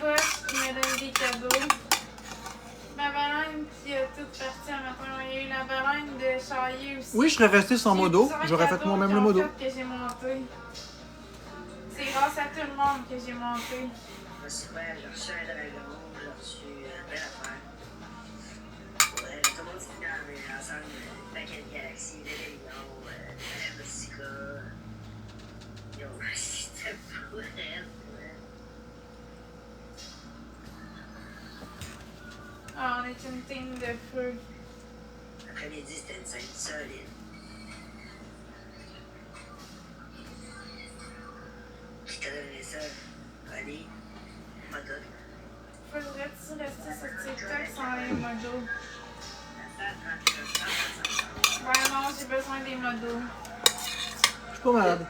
gosse qui me donne des cadeaux. Ma baleine qui a tout parti à matin. Il y a eu la baleine de Chaillé aussi. Oui, je serais resté sans modo. J'aurais fait moi-même le modo. Que j'ai monté. C'est grâce à tout le monde que j'ai monté. Moi, super, j'ai reçu un dragon, j'ai reçu une belle affaire. Tout le monde s'est mis ensemble, un paquet de galaxies, des millions, la Musica. Yo, c'était pour elle. Ah, on est une team de feu. L'après-midi, c'était une scène solide. Je t'ai donné ça, Oli, pas d'autre. Faudrait-tu rester sur TikTok sans les modos? Ouais, non, j'ai besoin des modos. Je suis pas malade.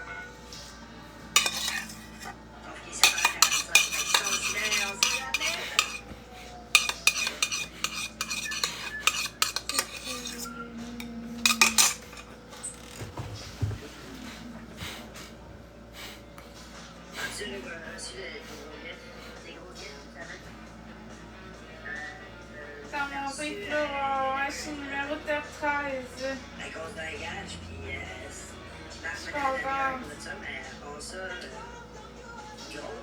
T'as monté là, ouais, je suis numéro 13. À cause d'un gage, puis qui marche Je pas comprends. derrière, tout ça, mais pour ça, gros.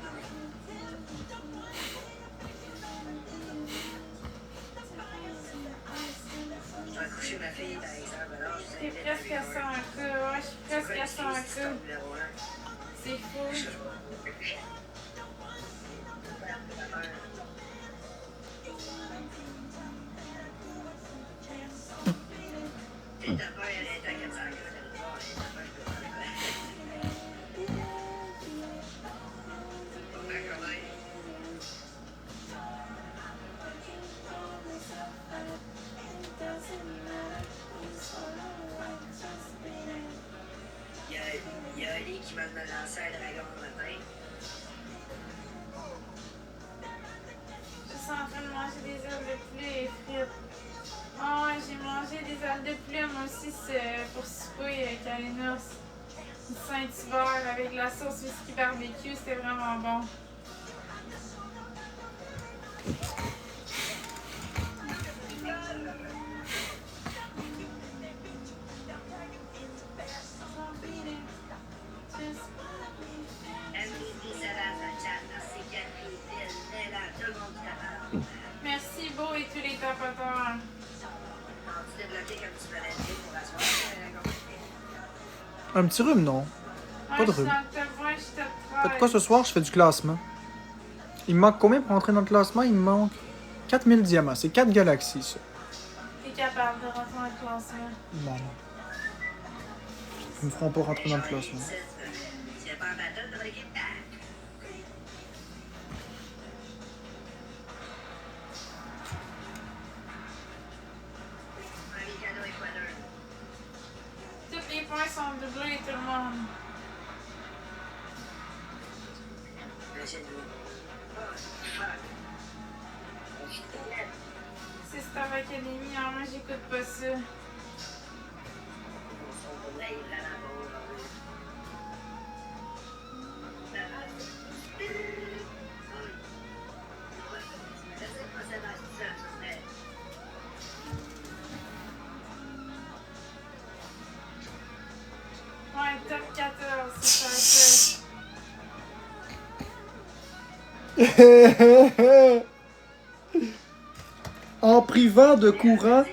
Je vais coucher ma fille, par exemple, alors je T'es presque à 100 k, ouais, je suis presque à 100 k. C'est fou. Il y a Ali qui m'a lancé un dragon le matin. Je suis en train de manger des ailes de poulet et frites. Ah, ouais, j'ai mangé des ailes de poulet, moi aussi, c'est pour souper avec Alinos. Du Saint-Hubert avec la sauce whisky barbecue, c'était vraiment bon. Merci, Beau et tous les tapoteurs. Un petit rhume, non. Ouais, Pas de je suis rhume. dans le top 20, je suis top 13. Faites quoi ce soir? Je fais du classement. Il me manque combien pour entrer dans le classement? Il me manque 4000 diamants. C'est 4 galaxies, ça. T'es capable de rentrer dans le classement. Non, non. Ils me feront pas rentrer dans le classement. Tous les points sont doublés, tout le monde. C'est Star Academy, hein, moi j'écoute pas ça. Ouais, top 14, c'est ça. En privant de courant,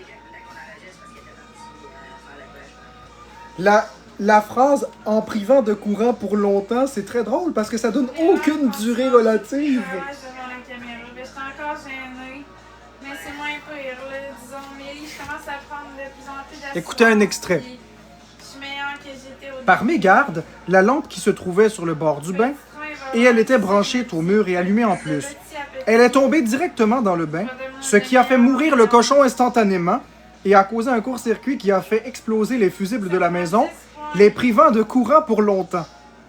la phrase « en privant de courant pour longtemps », c'est très drôle parce que ça donne aucune durée relative. Ouais, devant la caméra. Mais j'étais encore gênée. Mais c'est moins pire, là. Disons, mais je commence à prendre de plus en plus d'assurance. Écoutez un extrait. Puis je suis meilleure que j'étais au Par début. mégarde, la lampe qui se trouvait sur le bord du bain, et elle était branchée au mur et allumée en plus. Elle est tombée directement dans le bain, ce qui a fait mourir le cochon instantanément et a causé un court-circuit qui a fait exploser les fusibles de la maison, les privant de courant pour longtemps.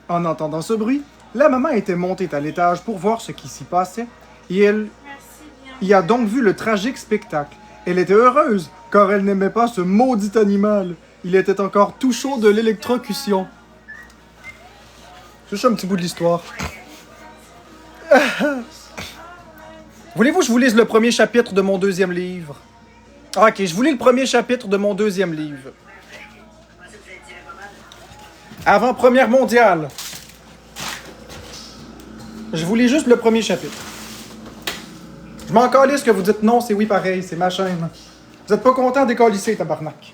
En entendant ce bruit, la maman était montée à l'étage pour voir ce qui s'y passait, et elle Merci bien. y a donc vu le tragique spectacle. Elle était heureuse, car elle n'aimait pas ce maudit animal. Il était encore tout chaud de l'électrocution. C'est juste un petit bout de l'histoire. Voulez-vous que je vous lise le premier chapitre de mon deuxième livre? Ah, ok, je vous lis le premier chapitre de mon deuxième livre. Comment ça, vous avez tiré pas mal? Avant Première mondiale. Je vous lis juste le premier chapitre. Je m'en calisse que vous dites non, c'est oui pareil, c'est ma chaîne. Vous êtes pas content d'écalisser, tabarnak.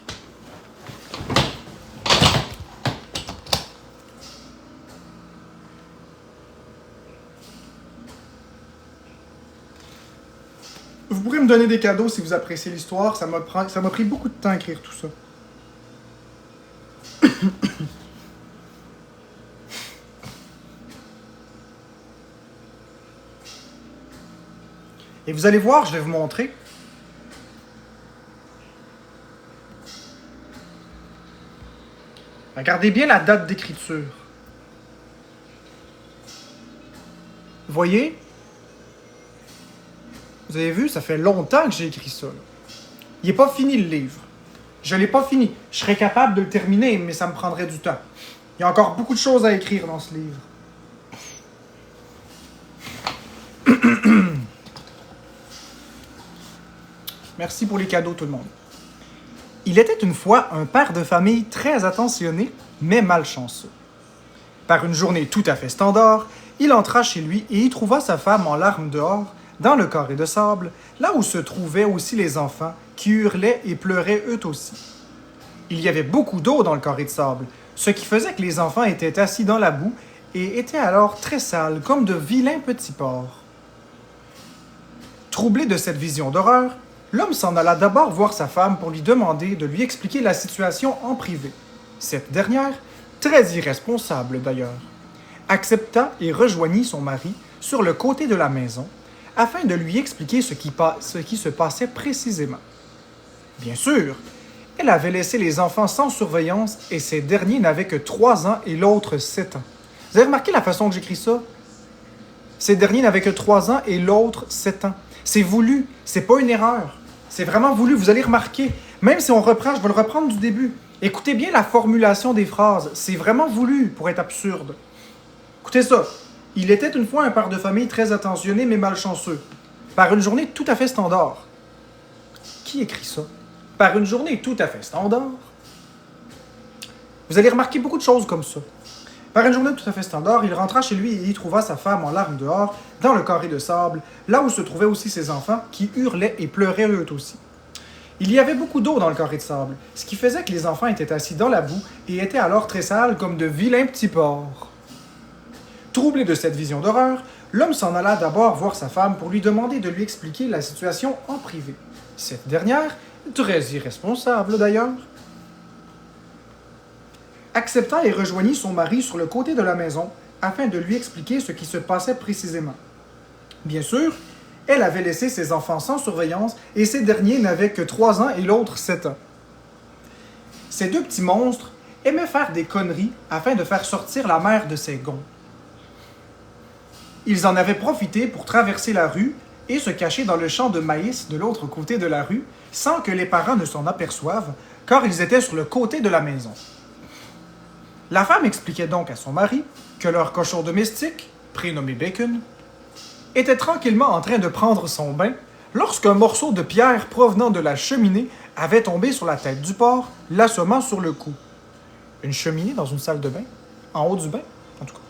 Vous pourrez me donner des cadeaux si vous appréciez l'histoire. Ça m'a pris beaucoup de temps à écrire tout ça. Et vous allez voir, je vais vous montrer. Regardez bien la date d'écriture. Voyez? Vous avez vu, ça fait longtemps que j'ai écrit ça. Là. Il n'est pas fini le livre. Je ne l'ai pas fini. Je serais capable de le terminer, mais ça me prendrait du temps. Il y a encore beaucoup de choses à écrire dans ce livre. Merci pour les cadeaux, tout le monde. Il était une fois un père de famille très attentionné, mais malchanceux. Par une journée tout à fait standard, il entra chez lui et y trouva sa femme en larmes dehors, dans le carré de sable, là où se trouvaient aussi les enfants, qui hurlaient et pleuraient eux aussi. Il y avait beaucoup d'eau dans le carré de sable, ce qui faisait que les enfants étaient assis dans la boue et étaient alors très sales, comme de vilains petits porcs. Troublé de cette vision d'horreur, l'homme s'en alla d'abord voir sa femme pour lui demander de lui expliquer la situation en privé. Cette dernière, très irresponsable d'ailleurs, accepta et rejoignit son mari sur le côté de la maison, afin de lui expliquer ce qui se passait précisément. Bien sûr, elle avait laissé les enfants sans surveillance et ces derniers n'avaient que 3 ans et l'autre 7 ans. Vous avez remarqué la façon que j'écris ça? Ces derniers n'avaient que 3 ans et l'autre 7 ans. C'est voulu, c'est pas une erreur. C'est vraiment voulu, vous allez remarquer. Même si on reprend, je vais le reprendre du début. Écoutez bien la formulation des phrases. C'est vraiment voulu pour être absurde. Écoutez ça. Il était une fois un père de famille très attentionné mais malchanceux. Par une journée tout à fait standard. Qui écrit ça? Par une journée tout à fait standard. Vous allez remarquer beaucoup de choses comme ça. Par une journée tout à fait standard, il rentra chez lui et y trouva sa femme en larmes dehors, dans le carré de sable, là où se trouvaient aussi ses enfants, qui hurlaient et pleuraient eux aussi. Il y avait beaucoup d'eau dans le carré de sable, ce qui faisait que les enfants étaient assis dans la boue et étaient alors très sales comme de vilains petits porcs. Troublé de cette vision d'horreur, l'homme s'en alla d'abord voir sa femme pour lui demander de lui expliquer la situation en privé. Cette dernière, très irresponsable d'ailleurs, accepta et rejoignit son mari sur le côté de la maison afin de lui expliquer ce qui se passait précisément. Bien sûr, elle avait laissé ses enfants sans surveillance et ces derniers n'avaient que 3 ans et l'autre 7 ans. Ces deux petits monstres aimaient faire des conneries afin de faire sortir la mère de ses gonds. Ils en avaient profité pour traverser la rue et se cacher dans le champ de maïs de l'autre côté de la rue sans que les parents ne s'en aperçoivent, car ils étaient sur le côté de la maison. La femme expliquait donc à son mari que leur cochon domestique, prénommé Bacon, était tranquillement en train de prendre son bain lorsqu'un morceau de pierre provenant de la cheminée avait tombé sur la tête du porc, l'assommant sur le cou. Une cheminée dans une salle de bain? En haut du bain, en tout cas.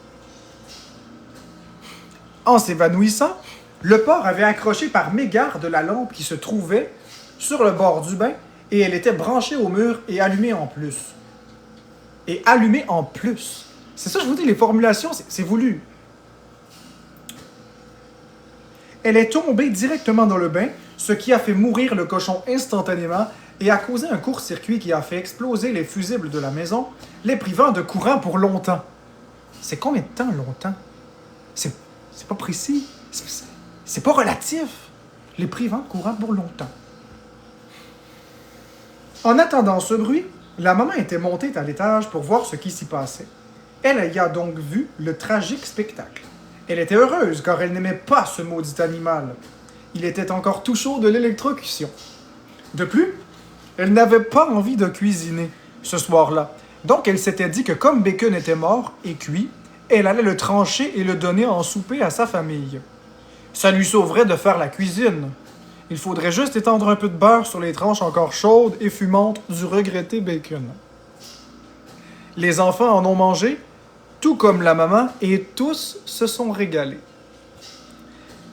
En s'évanouissant, le porc avait accroché par mégarde la lampe qui se trouvait sur le bord du bain et elle était branchée au mur et allumée en plus. Et allumée en plus. C'est ça, je vous dis, les formulations, c'est voulu. Elle est tombée directement dans le bain, ce qui a fait mourir le cochon instantanément et a causé un court-circuit qui a fait exploser les fusibles de la maison, les privant de courant pour longtemps. C'est combien de temps, longtemps? C'est pas précis. C'est pas relatif. Les privant de courant pour longtemps. En attendant ce bruit, la maman était montée à l'étage pour voir ce qui s'y passait. Elle y a donc vu le tragique spectacle. Elle était heureuse car elle n'aimait pas ce maudit animal. Il était encore tout chaud de l'électrocution. De plus, elle n'avait pas envie de cuisiner ce soir-là. Donc elle s'était dit que comme Bacon était mort et cuit, elle allait le trancher et le donner en souper à sa famille. Ça lui sauverait de faire la cuisine. Il faudrait juste étendre un peu de beurre sur les tranches encore chaudes et fumantes du regretté bacon. Les enfants en ont mangé, tout comme la maman, et tous se sont régalés.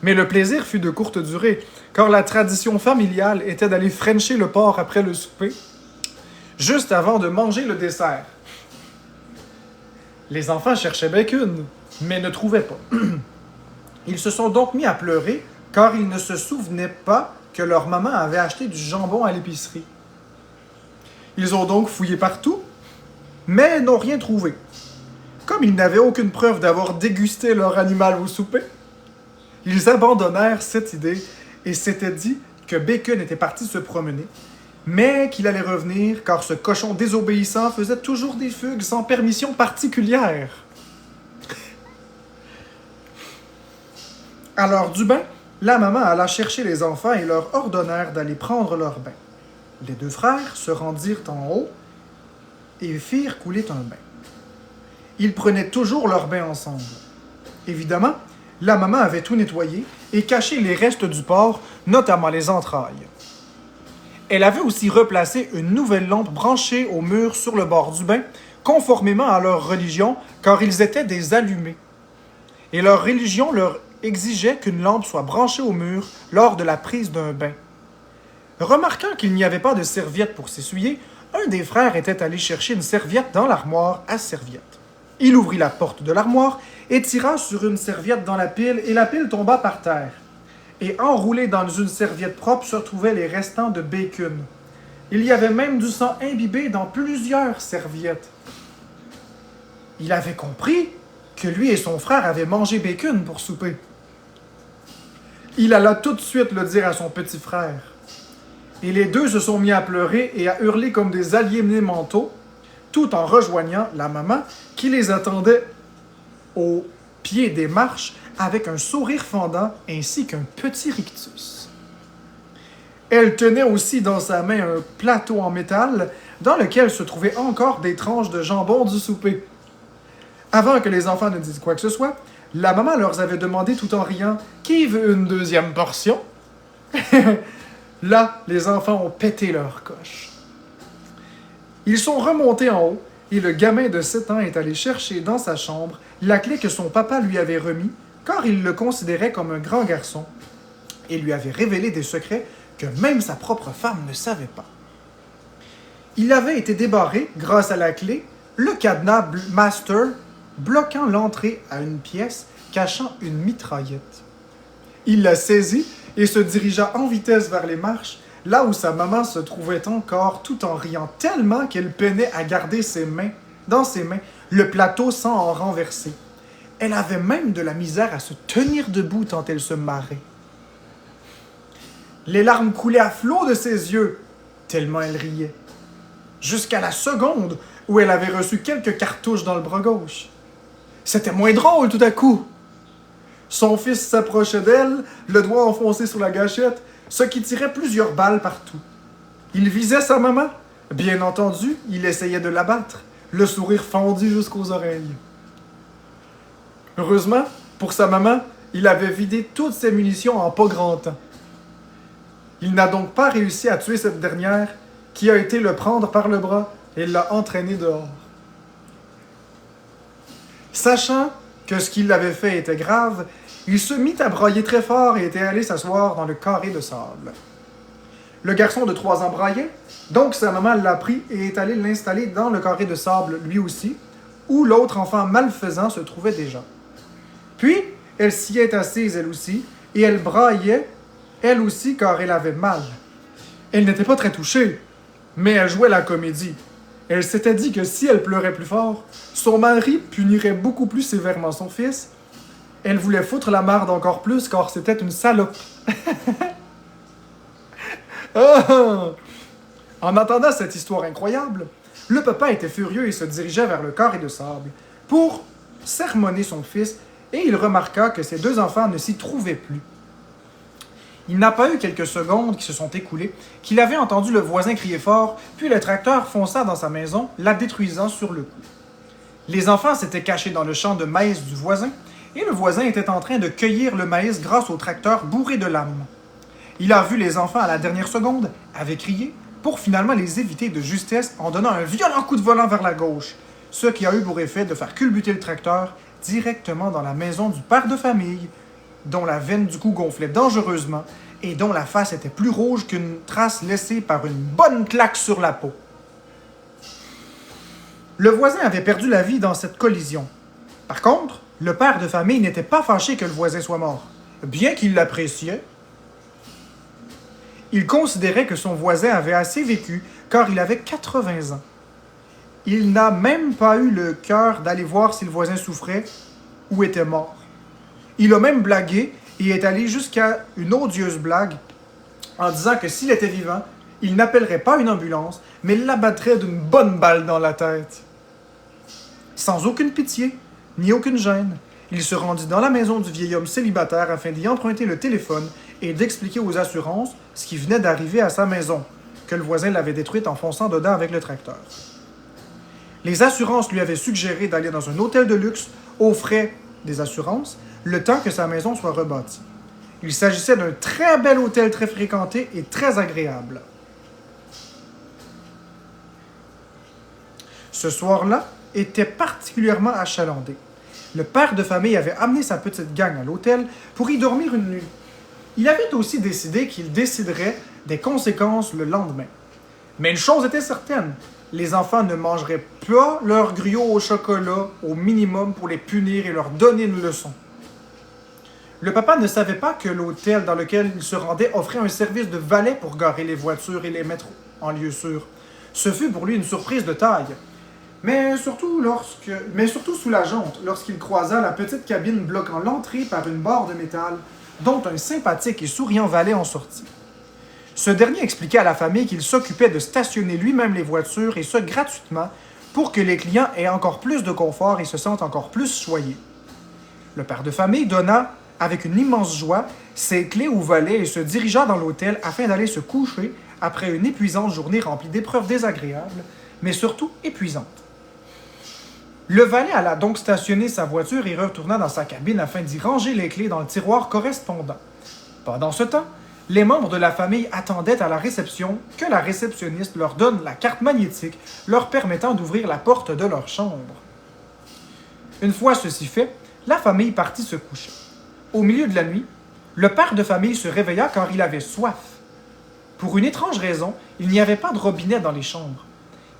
Mais le plaisir fut de courte durée, car la tradition familiale était d'aller frencher le porc après le souper, juste avant de manger le dessert. Les enfants cherchaient bacon, mais ne trouvaient pas. Ils se sont donc mis à pleurer, car ils ne se souvenaient pas que leur maman avait acheté du jambon à l'épicerie. Ils ont donc fouillé partout, mais n'ont rien trouvé. Comme ils n'avaient aucune preuve d'avoir dégusté leur animal au souper, ils abandonnèrent cette idée et s'étaient dit que Bacon était parti se promener, mais qu'il allait revenir car ce cochon désobéissant faisait toujours des fugues sans permission particulière. À l'heure du bain, la maman alla chercher les enfants et leur ordonnèrent d'aller prendre leur bain. Les deux frères se rendirent en haut et firent couler un bain. Ils prenaient toujours leur bain ensemble. Évidemment, la maman avait tout nettoyé et caché les restes du porc, notamment les entrailles. Elle avait aussi replacé une nouvelle lampe branchée au mur sur le bord du bain, conformément à leur religion, car ils étaient des allumés. Et leur religion leur exigeait qu'une lampe soit branchée au mur lors de la prise d'un bain. Remarquant qu'il n'y avait pas de serviette pour s'essuyer, un des frères était allé chercher une serviette dans l'armoire à serviettes. Il ouvrit la porte de l'armoire et tira sur une serviette dans la pile et la pile tomba par terre. Et enroulé dans une serviette propre se trouvaient les restants de bacon. Il y avait même du sang imbibé dans plusieurs serviettes. Il avait compris que lui et son frère avaient mangé bacon pour souper. Il alla tout de suite le dire à son petit frère. Et les deux se sont mis à pleurer et à hurler comme des aliénés mentaux, tout en rejoignant la maman qui les attendait au pied des marches avec un sourire fendant ainsi qu'un petit rictus. Elle tenait aussi dans sa main un plateau en métal dans lequel se trouvaient encore des tranches de jambon du souper. Avant que les enfants ne disent quoi que ce soit, la maman leur avait demandé tout en riant « Qui veut une deuxième portion? » Là, les enfants ont pété leur coche. Ils sont remontés en haut et le gamin de 7 ans est allé chercher dans sa chambre la clé que son papa lui avait remis car il le considérait comme un grand garçon et lui avait révélé des secrets que même sa propre femme ne savait pas. Il avait été débarré, grâce à la clé, le cadenas master bloquant l'entrée à une pièce cachant une mitraillette. Il la saisit et se dirigea en vitesse vers les marches, là où sa maman se trouvait encore, tout en riant tellement qu'elle peinait à garder dans ses mains le plateau sans en renverser. Elle avait même de la misère à se tenir debout tant elle se marrait. Les larmes coulaient à flots de ses yeux, tellement elle riait. Jusqu'à la seconde où elle avait reçu quelques cartouches dans le bras gauche. C'était moins drôle tout à coup. Son fils s'approchait d'elle, le doigt enfoncé sur la gâchette, ce qui tirait plusieurs balles partout. Il visait sa maman. Bien entendu, il essayait de l'abattre, le sourire fendu jusqu'aux oreilles. Heureusement, pour sa maman, il avait vidé toutes ses munitions en pas grand temps. Il n'a donc pas réussi à tuer cette dernière, qui a été le prendre par le bras et l'a entraîné dehors. Sachant que ce qu'il avait fait était grave, il se mit à brailler très fort et était allé s'asseoir dans le carré de sable. Le garçon de 3 ans braillait, donc sa maman l'a pris et est allée l'installer dans le carré de sable lui aussi, où l'autre enfant malfaisant se trouvait déjà. Puis, elle s'y est assise elle aussi, et elle braillait, elle aussi, car elle avait mal. Elle n'était pas très touchée, mais elle jouait la comédie. Elle s'était dit que si elle pleurait plus fort, son mari punirait beaucoup plus sévèrement son fils. Elle voulait foutre la marde encore plus, car c'était une salope. En entendant cette histoire incroyable, le papa était furieux et se dirigeait vers le carré de sable pour sermonner son fils, et il remarqua que ses 2 enfants ne s'y trouvaient plus. Il n'a pas eu quelques secondes qui se sont écoulées qu'il avait entendu le voisin crier fort, puis le tracteur fonça dans sa maison, la détruisant sur le coup. Les enfants s'étaient cachés dans le champ de maïs du voisin, et le voisin était en train de cueillir le maïs grâce au tracteur bourré de lames. Il a vu les enfants à la dernière seconde, avait crié, pour finalement les éviter de justesse en donnant un violent coup de volant vers la gauche, ce qui a eu pour effet de faire culbuter le tracteur directement dans la maison du père de famille, dont la veine du cou gonflait dangereusement et dont la face était plus rouge qu'une trace laissée par une bonne claque sur la peau. Le voisin avait perdu la vie dans cette collision. Par contre, le père de famille n'était pas fâché que le voisin soit mort, bien qu'il l'appréciait. Il considérait que son voisin avait assez vécu, car il avait 80 ans. Il n'a même pas eu le cœur d'aller voir si le voisin souffrait ou était mort. Il a même blagué et est allé jusqu'à une odieuse blague en disant que s'il était vivant, il n'appellerait pas une ambulance, mais l'abattrait d'une bonne balle dans la tête. Sans aucune pitié, ni aucune gêne, il se rendit dans la maison du vieil homme célibataire afin d'y emprunter le téléphone et d'expliquer aux assurances ce qui venait d'arriver à sa maison, que le voisin l'avait détruite en fonçant dedans avec le tracteur. Les assurances lui avaient suggéré d'aller dans un hôtel de luxe aux frais des assurances, le temps que sa maison soit rebâtie. Il s'agissait d'un très bel hôtel très fréquenté et très agréable. Ce soir-là était particulièrement achalandé. Le père de famille avait amené sa petite gang à l'hôtel pour y dormir une nuit. Il avait aussi décidé qu'il déciderait des conséquences le lendemain. Mais une chose était certaine, les enfants ne mangeraient pas leur griot au chocolat au minimum pour les punir et leur donner une leçon. Le papa ne savait pas que l'hôtel dans lequel il se rendait offrait un service de valet pour garer les voitures et les mettre en lieu sûr. Ce fut pour lui une surprise de taille. Mais surtout soulageante lorsqu'il croisa la petite cabine bloquant l'entrée par une barre de métal dont un sympathique et souriant valet en sortit. Ce dernier expliqua à la famille qu'il s'occupait de stationner lui-même les voitures et ce gratuitement pour que les clients aient encore plus de confort et se sentent encore plus choyés. Le père de famille donna, avec une immense joie, ses clés au valet et se dirigea dans l'hôtel afin d'aller se coucher après une épuisante journée remplie d'épreuves désagréables, mais surtout épuisantes. Le valet alla donc stationner sa voiture et retourna dans sa cabine afin d'y ranger les clés dans le tiroir correspondant. Pendant ce temps, les membres de la famille attendaient à la réception que la réceptionniste leur donne la carte magnétique leur permettant d'ouvrir la porte de leur chambre. Une fois ceci fait, la famille partit se coucher. Au milieu de la nuit, le père de famille se réveilla car il avait soif. Pour une étrange raison, il n'y avait pas de robinet dans les chambres.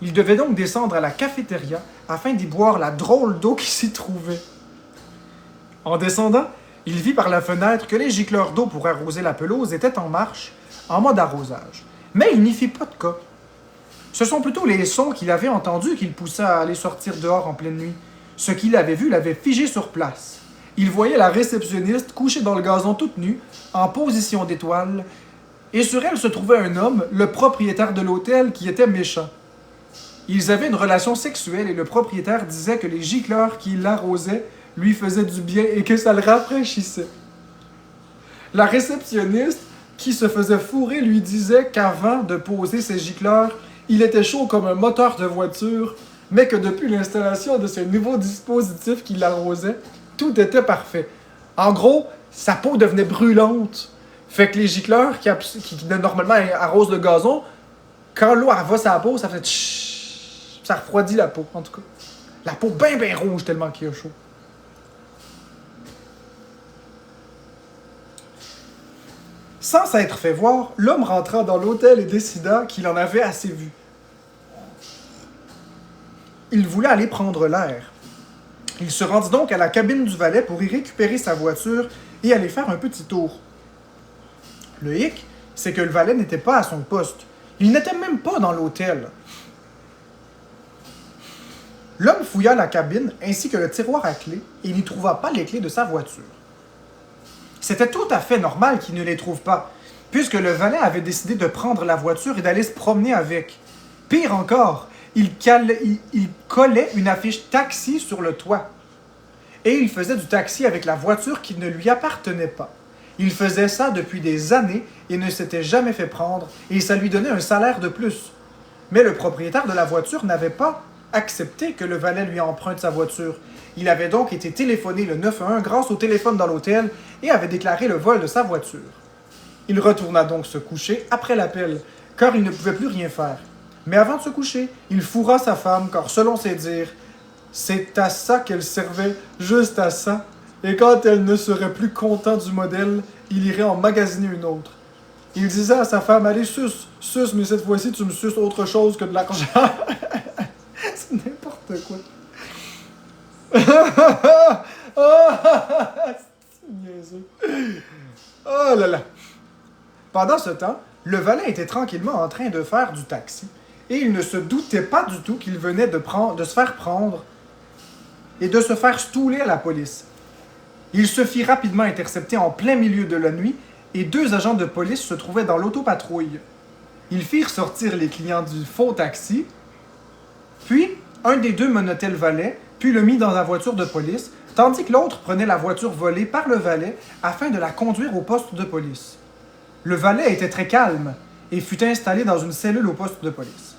Il devait donc descendre à la cafétéria afin d'y boire la drôle d'eau qui s'y trouvait. En descendant, il vit par la fenêtre que les gicleurs d'eau pour arroser la pelouse étaient en marche, en mode arrosage. Mais il n'y fit pas de cas. Ce sont plutôt les sons qu'il avait entendus qui le poussaient à aller sortir dehors en pleine nuit. Ce qu'il avait vu l'avait figé sur place. Il voyait la réceptionniste couchée dans le gazon toute nue, en position d'étoile, et sur elle se trouvait un homme, le propriétaire de l'hôtel, qui était méchant. Ils avaient une relation sexuelle et le propriétaire disait que les gicleurs qui l'arrosaient lui faisaient du bien et que ça le rafraîchissait. La réceptionniste, qui se faisait fourrer, lui disait qu'avant de poser ses gicleurs, il était chaud comme un moteur de voiture, mais que depuis l'installation de ce nouveau dispositif qui l'arrosait, tout était parfait. En gros, sa peau devenait brûlante. Fait que les gicleurs qui normalement arrosent le gazon, quand l'eau va sur la peau, ça fait tchhh. Ça refroidit la peau, en tout cas. La peau bien rouge tellement qu'il y a chaud. Sans s'être fait voir, l'homme rentra dans l'hôtel et décida qu'il en avait assez vu. Il voulait aller prendre l'air. Il se rendit donc à la cabine du valet pour y récupérer sa voiture et aller faire un petit tour. Le hic, c'est que le valet n'était pas à son poste. Il n'était même pas dans l'hôtel. L'homme fouilla la cabine ainsi que le tiroir à clés et n'y trouva pas les clés de sa voiture. C'était tout à fait normal qu'il ne les trouve pas, puisque le valet avait décidé de prendre la voiture et d'aller se promener avec. Pire encore, il collait une affiche taxi sur le toit. Et il faisait du taxi avec la voiture qui ne lui appartenait pas. Il faisait ça depuis des années et ne s'était jamais fait prendre, et ça lui donnait un salaire de plus. Mais le propriétaire de la voiture n'avait pas accepté que le valet lui emprunte sa voiture. Il avait donc été téléphoné le 911 grâce au téléphone dans l'hôtel et avait déclaré le vol de sa voiture. Il retourna donc se coucher après l'appel, car il ne pouvait plus rien faire. Mais avant de se coucher, il fourra sa femme, car selon ses dires, c'est à ça qu'elle servait, juste à ça. Et quand elle ne serait plus contente du modèle, il irait en magasiner une autre. Il disait à sa femme, allez, suce, mais cette fois-ci, tu me suces autre chose que de l'argent. C'est n'importe quoi. C'est niaiseux. Oh là là. Pendant ce temps, le valet était tranquillement en train de faire du taxi, et il ne se doutait pas du tout qu'il venait de se faire prendre et de se faire stouler à la police. Il se fit rapidement intercepter en plein milieu de la nuit, et 2 agents de police se trouvaient dans l'autopatrouille. Ils firent sortir les clients du faux taxi, puis un des 2 menottait le valet, puis le mit dans la voiture de police, tandis que l'autre prenait la voiture volée par le valet afin de la conduire au poste de police. Le valet était très calme et fut installé dans une cellule au poste de police.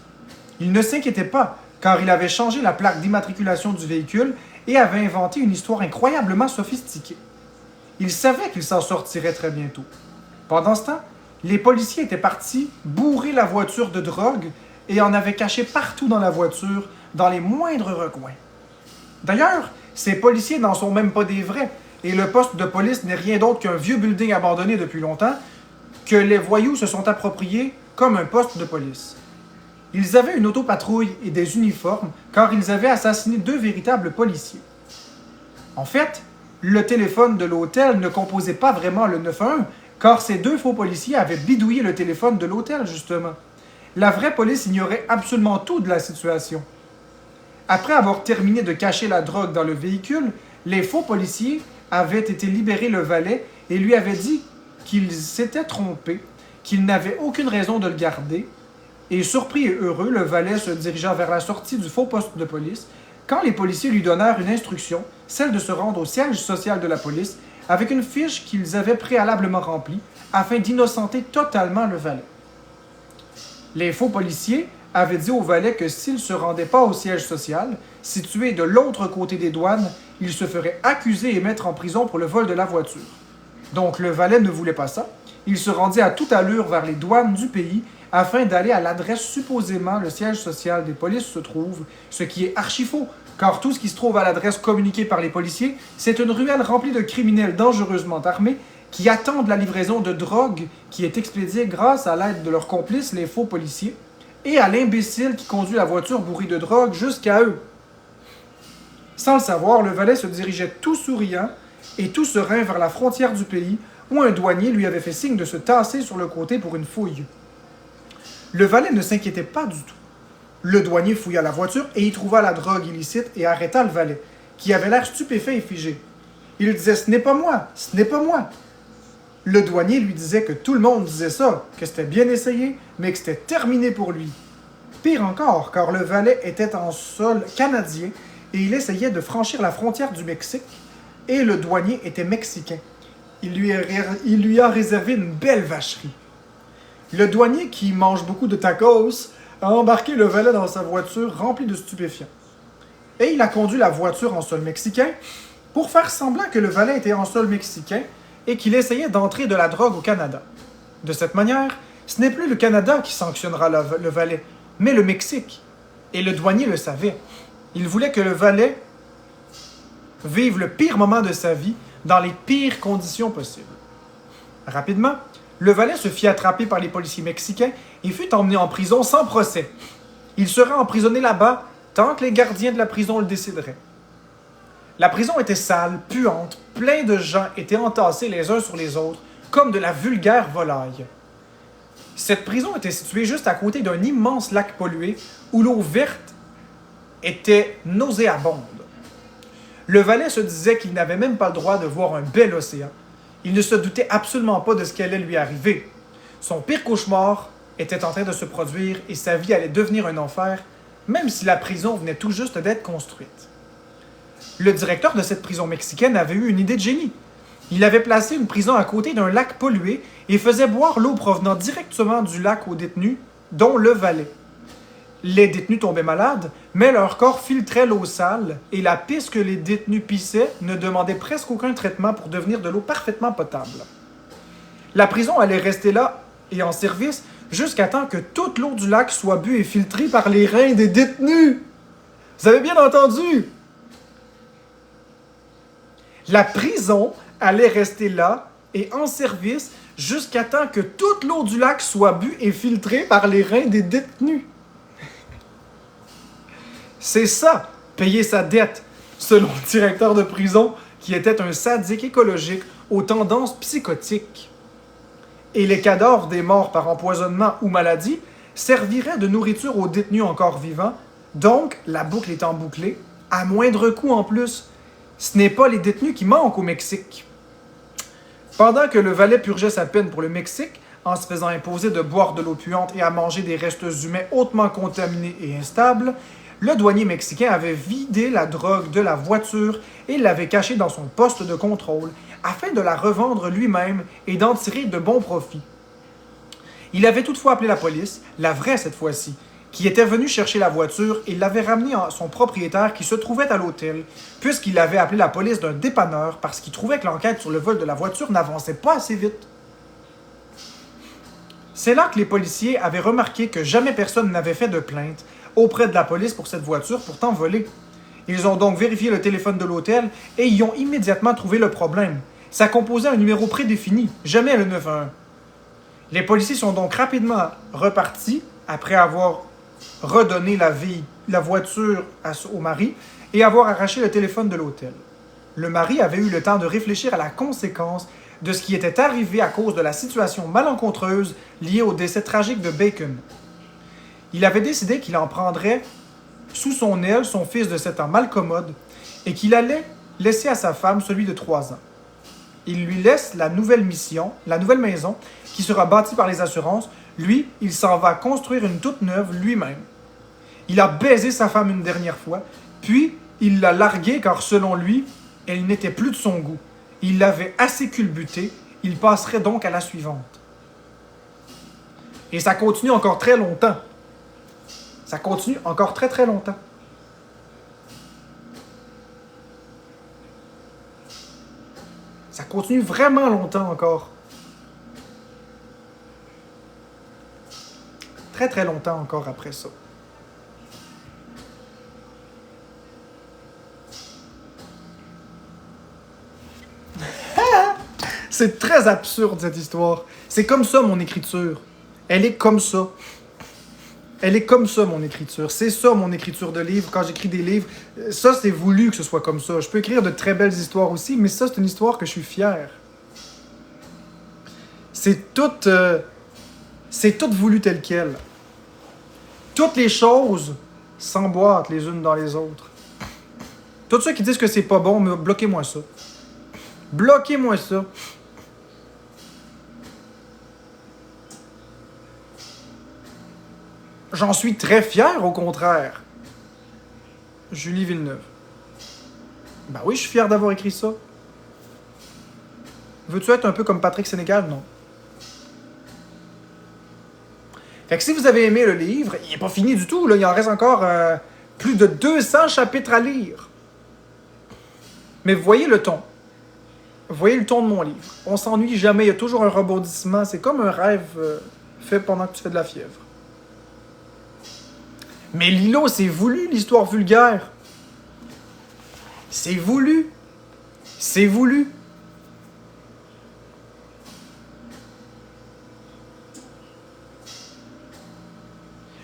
Il ne s'inquiétait pas, car il avait changé la plaque d'immatriculation du véhicule et avait inventé une histoire incroyablement sophistiquée. Il savait qu'il s'en sortirait très bientôt. Pendant ce temps, les policiers étaient partis bourrer la voiture de drogue et en avaient caché partout dans la voiture, dans les moindres recoins. D'ailleurs, ces policiers n'en sont même pas des vrais, et le poste de police n'est rien d'autre qu'un vieux building abandonné depuis longtemps que les voyous se sont appropriés comme un poste de police. Ils avaient une autopatrouille et des uniformes, car ils avaient assassiné 2 véritables policiers. En fait, le téléphone de l'hôtel ne composait pas vraiment le 911, car ces 2 faux policiers avaient bidouillé le téléphone de l'hôtel, justement. La vraie police ignorait absolument tout de la situation. Après avoir terminé de cacher la drogue dans le véhicule, les faux policiers avaient été libérer le valet et lui avaient dit qu'ils s'étaient trompés, qu'ils n'avaient aucune raison de le garder, et surpris et heureux, le valet se dirigea vers la sortie du faux poste de police, quand les policiers lui donnèrent une instruction, celle de se rendre au siège social de la police, avec une fiche qu'ils avaient préalablement remplie, afin d'innocenter totalement le valet. Les faux policiers avaient dit au valet que s'il ne se rendait pas au siège social, situé de l'autre côté des douanes, il se ferait accuser et mettre en prison pour le vol de la voiture. Donc le valet ne voulait pas ça. Il se rendit à toute allure vers les douanes du pays afin d'aller à l'adresse supposément le siège social des polices se trouve, ce qui est archi faux, car tout ce qui se trouve à l'adresse communiquée par les policiers, c'est une ruelle remplie de criminels dangereusement armés qui attendent la livraison de drogue qui est expédiée grâce à l'aide de leurs complices, les faux policiers, et à l'imbécile qui conduit la voiture bourrée de drogue jusqu'à eux. Sans le savoir, le valet se dirigeait tout souriant et tout serein vers la frontière du pays, où un douanier lui avait fait signe de se tasser sur le côté pour une fouille. Le valet ne s'inquiétait pas du tout. Le douanier fouilla la voiture et y trouva la drogue illicite et arrêta le valet, qui avait l'air stupéfait et figé. Il disait « Ce n'est pas moi, ce n'est pas moi ». Le douanier lui disait que tout le monde disait ça, que c'était bien essayé, mais que c'était terminé pour lui. Pire encore, car le valet était en sol canadien et il essayait de franchir la frontière du Mexique, et le douanier était mexicain. Il lui a réservé une belle vacherie. Le douanier, qui mange beaucoup de tacos, a embarqué le valet dans sa voiture remplie de stupéfiants. Et il a conduit la voiture en sol mexicain pour faire semblant que le valet était en sol mexicain et qu'il essayait d'entrer de la drogue au Canada. De cette manière, ce n'est plus le Canada qui sanctionnera le valet, mais le Mexique. Et le douanier le savait. Il voulait que le valet vive le pire moment de sa vie dans les pires conditions possibles. Rapidement, le valet se fit attraper par les policiers mexicains et fut emmené en prison sans procès. Il sera emprisonné là-bas tant que les gardiens de la prison le décideraient. La prison était sale, puante, plein de gens étaient entassés les uns sur les autres, comme de la vulgaire volaille. Cette prison était située juste à côté d'un immense lac pollué où l'eau verte était nauséabonde. Le valet se disait qu'il n'avait même pas le droit de voir un bel océan. Il ne se doutait absolument pas de ce qui allait lui arriver. Son pire cauchemar était en train de se produire et sa vie allait devenir un enfer, même si la prison venait tout juste d'être construite. Le directeur de cette prison mexicaine avait eu une idée de génie. Il avait placé une prison à côté d'un lac pollué et faisait boire l'eau provenant directement du lac aux détenus, dont le valet. Les détenus tombaient malades, mais leur corps filtrait l'eau sale et la pisse que les détenus pissaient ne demandait presque aucun traitement pour devenir de l'eau parfaitement potable. La prison allait rester là et en service jusqu'à temps que toute l'eau du lac soit bue et filtrée par les reins des détenus. Vous avez bien entendu? La prison allait rester là et en service jusqu'à temps que toute l'eau du lac soit bue et filtrée par les reins des détenus. C'est ça, payer sa dette, selon le directeur de prison, qui était un sadique écologique aux tendances psychotiques. Et les cadavres des morts par empoisonnement ou maladie serviraient de nourriture aux détenus encore vivants, donc la boucle étant bouclée, à moindre coût en plus. Ce n'est pas les détenus qui manquent au Mexique. Pendant que le valet purgeait sa peine pour le Mexique, en se faisant imposer de boire de l'eau puante et à manger des restes humains hautement contaminés et instables, le douanier mexicain avait vidé la drogue de la voiture et l'avait cachée dans son poste de contrôle afin de la revendre lui-même et d'en tirer de bons profits. Il avait toutefois appelé la police, la vraie cette fois-ci, qui était venue chercher la voiture et l'avait ramenée à son propriétaire qui se trouvait à l'hôtel, puisqu'il avait appelé la police d'un dépanneur parce qu'il trouvait que l'enquête sur le vol de la voiture n'avançait pas assez vite. C'est là que les policiers avaient remarqué que jamais personne n'avait fait de plainte auprès de la police pour cette voiture pourtant volée. Ils ont donc vérifié le téléphone de l'hôtel et y ont immédiatement trouvé le problème. Ça composait un numéro prédéfini, jamais le 911. Les policiers sont donc rapidement repartis après avoir redonné la voiture au mari et avoir arraché le téléphone de l'hôtel. Le mari avait eu le temps de réfléchir à la conséquence de ce qui était arrivé à cause de la situation malencontreuse liée au décès tragique de Bacon. Il avait décidé qu'il en prendrait sous son aile son fils de 7 ans malcommode et qu'il allait laisser à sa femme celui de 3 ans. Il lui laisse la nouvelle maison qui sera bâtie par les assurances. Lui, il s'en va construire une toute neuve lui-même. Il a baisé sa femme une dernière fois, puis il l'a larguée car selon lui, elle n'était plus de son goût. Il l'avait assez culbutée, il passerait donc à la suivante. Et ça continue encore très longtemps. Ça continue encore très très longtemps. Ça continue vraiment longtemps encore. Très très longtemps encore après ça. C'est très absurde cette histoire. C'est comme ça mon écriture. Elle est comme ça. Elle est comme ça, mon écriture. C'est ça, mon écriture de livre. Quand j'écris des livres, ça, c'est voulu que ce soit comme ça. Je peux écrire de très belles histoires aussi, mais ça, c'est une histoire que je suis fier. C'est tout voulu tel quel. Toutes les choses s'emboîtent les unes dans les autres. Tous ceux qui disent que c'est pas bon, bloquez-moi ça. Bloquez-moi ça. J'en suis très fier, au contraire. Julie Villeneuve. Ben oui, je suis fier d'avoir écrit ça. Veux-tu être un peu comme Patrick Sénécal? Non. Fait que si vous avez aimé le livre, il n'est pas fini du tout, là. Il en reste encore plus de 200 chapitres à lire. Mais vous voyez le ton. Vous voyez le ton de mon livre. On s'ennuie jamais, il y a toujours un rebondissement. C'est comme un rêve fait pendant que tu fais de la fièvre. Mais Lilo, c'est voulu, l'histoire vulgaire. C'est voulu. C'est voulu.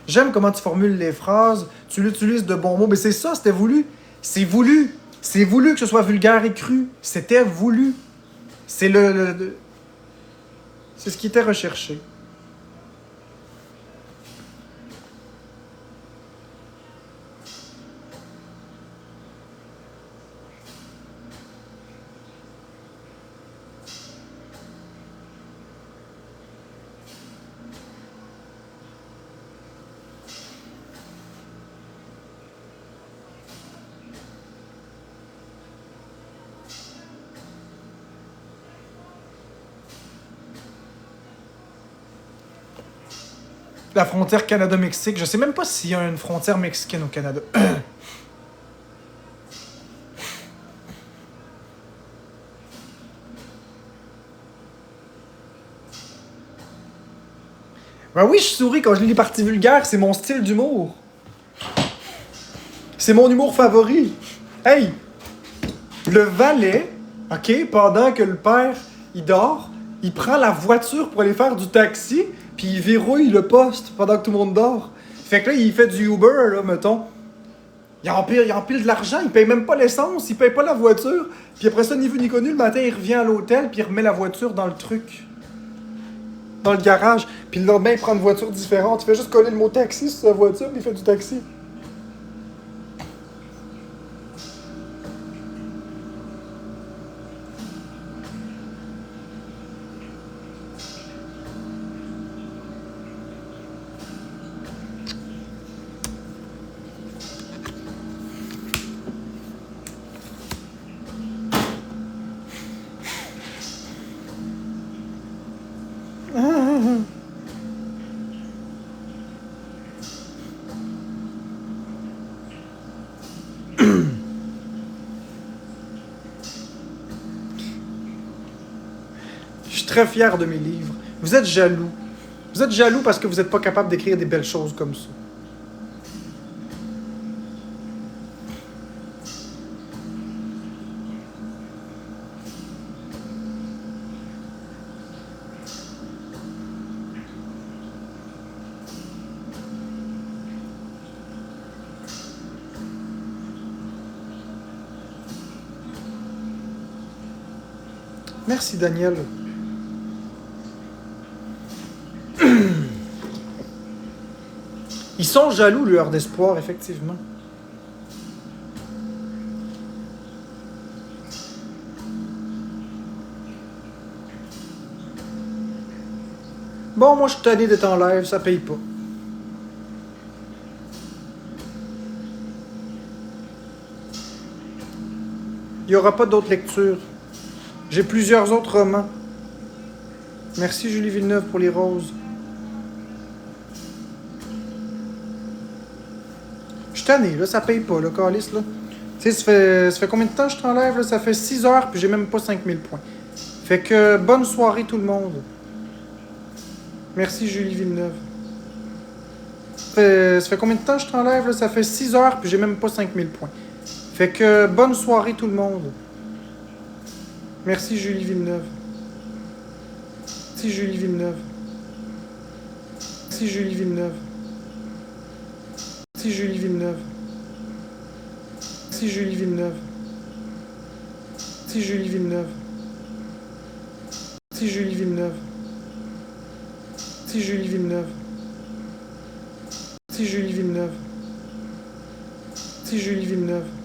J'aime comment tu formules les phrases, tu l'utilises de bons mots, mais c'est ça, c'était voulu. C'est voulu. C'est voulu que ce soit vulgaire et cru. C'était voulu. C'est c'est ce qui était recherché. La frontière Canada-Mexique. Je sais même pas s'il y a une frontière mexicaine au Canada. Ben oui, je souris quand je lis les parties vulgaires. C'est mon style d'humour. C'est mon humour favori. Hey! Le valet, OK, pendant que le père, il dort, il prend la voiture pour aller faire du taxi, puis il verrouille le poste pendant que tout le monde dort. Fait que là, il fait du Uber, là, mettons. Il empile de l'argent, il paye même pas l'essence, il paye pas la voiture. Puis après ça, ni vu ni connu, le matin, il revient à l'hôtel, puis il remet la voiture dans le truc. Dans le garage. Puis le lendemain, il prend une voiture différente. Il fait juste coller le mot taxi sur sa voiture, puis il fait du taxi. Je suis très fier de mes livres. Vous êtes jaloux. Vous êtes jaloux parce que vous n'êtes pas capable d'écrire des belles choses comme ça. Merci, Daniel. Ils sont jaloux, lueur d'espoir, effectivement. Bon, moi, je suis tanné d'être en live, ça paye pas. Il n'y aura pas d'autres lectures. J'ai plusieurs autres romans. Merci, Julie Villeneuve, pour les roses. Je suis tanné, là, ça paye pas, le calice, là. Tu sais, ça fait combien de temps que je t'enlève, là? Ça fait 6 heures, puis j'ai même pas 5000 points. Fait que, bonne soirée, tout le monde. Merci, Julie Villeneuve. Ça fait combien de temps que je t'enlève, là? Ça fait 6 heures, puis j'ai même pas 5000 points. Fait que, bonne soirée, tout le monde. Merci, Julie Villeneuve. Merci, Julie Villeneuve. Merci, Julie Villeneuve. Merci, Julie Villeneuve. Merci, Julie Villeneuve. Merci, Julie Villeneuve. Merci, Julie Villeneuve. Merci, Julie Villeneuve. Merci, Julie Villeneuve. Merci, Julie Villeneuve.